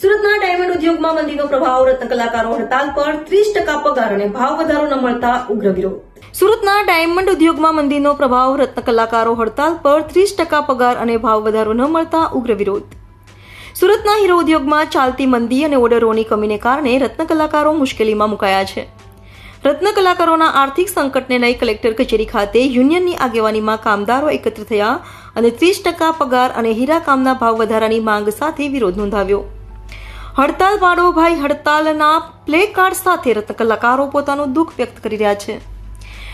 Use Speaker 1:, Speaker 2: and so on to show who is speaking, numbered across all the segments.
Speaker 1: સુરતના ડાયમંડ ઉદ્યોગમાં મંદીનો પ્રભાવ, રત્ન કલાકારો હડતાલ પર 30% પગાર અને ભાવ વધારો ન મળતા ઉગ્ર વિરોધ. સુરતના ડાયમંડ ઉદ્યોગમાં મંદીનો પ્રભાવ, રત્ન કલાકારો હડતાલ પર 30% પગાર અને ભાવ વધારો ન મળતા ઉગ્ર વિરોધ. સુરતના હીરો ઉદ્યોગમાં ચાલતી મંદી અને ઓર્ડરોની કમીને કારણે રત્ન કલાકારો મુશ્કેલીમાં મુકાયા છે. રત્ન કલાકારોના આર્થિક સંકટને લઈ કલેક્ટર કચેરી ખાતે યુનિયનની આગેવાનીમાં કામદારો એકત્ર થયા અને 30% પગાર અને હીરા કામના ભાવ વધારાની માંગ સાથે વિરોધ નોંધાવ્યો. હડતાલ પાડો ભાઈ હડતાલના પ્લે કાર્ડ સાથે રત્ન કલાકારો પોતાનું દુઃખ વ્યક્ત કરી રહ્યા છે.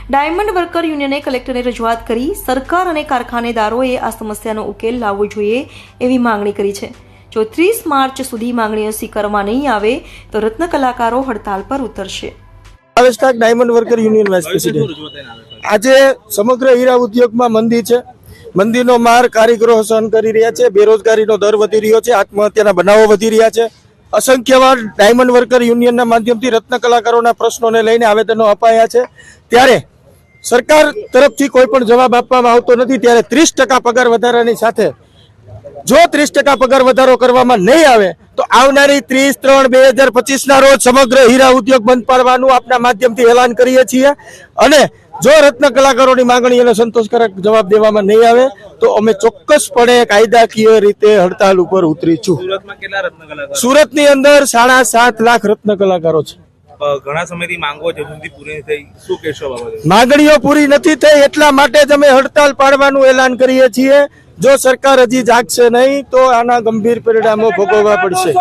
Speaker 1: ડાયમંડ વર્કર યુનિયને કલેક્ટરને રજૂઆત કરી સરકાર અને કારખાનેદારોએ આ સમસ્યાનો ઉકેલ લાવવો જોઈએ એવી માંગણી કરી છે. જો 30 માર્ચ સુધી માંગણીઓ સ્વીકારવામાં નહીં આવે તો રત્ન કલાકારો હડતાલ પર ઉતરશે.
Speaker 2: Diamond worker union vice president. આજે સમગ્ર હીરા ઉદ્યોગમાં મંદી છે. મંદીનો માર કારીગરો સહન કરી રહ્યા છે. બેરોજગારીનો દર વધી રહ્યો છે. આત્મહત્યાના બનાવો વધી રહ્યા છે. અસંખ્ય વાર ડાયમંડ વર્કર યુનિયનના માધ્યમથી રત્ન કલાકારોના પ્રશ્નોને લઈને આવેદનો અપાયા છે. ત્યારે સરકાર તરફથી કોઈ પણ જવાબ આપવામાં આવતો નથી. ત્યારે 30% પગાર વધારાની સાથે જો 30% પગાર વધારો કરવામાં નહીં આવે તો આવનારી 30/3/2025 ના રોજ સમગ્ર હીરા ઉદ્યોગ બંધ પાડવાનું આપના માધ્યમથી એલાન કરીએ છીએ. અને જો રત્ન કલાકારોની માંગણીઓને સંતોષકારક જવાબ દેવામાં નહીં આવે તો અમે ચોક્કસપણે કાયદાકીય રીતે હડતાલ ઉપર ઉતરીશું. સુરતની અંદર 7.5 લાખ રત્ન કલાકારો છે.
Speaker 3: ઘણા સમયથી માંગો છે, પૂરી નથી થઈ. શું કહેશો બાબતે?
Speaker 2: માંગણીઓ પૂરી નથી થઈ એટલા માટે જ અમે હડતાલ પાડવાનું એલાન કરીએ છીએ. જો સરકાર હજી જાગશે નહીં તો આના ગંભીર પરિણામો ભોગવવા પડશે.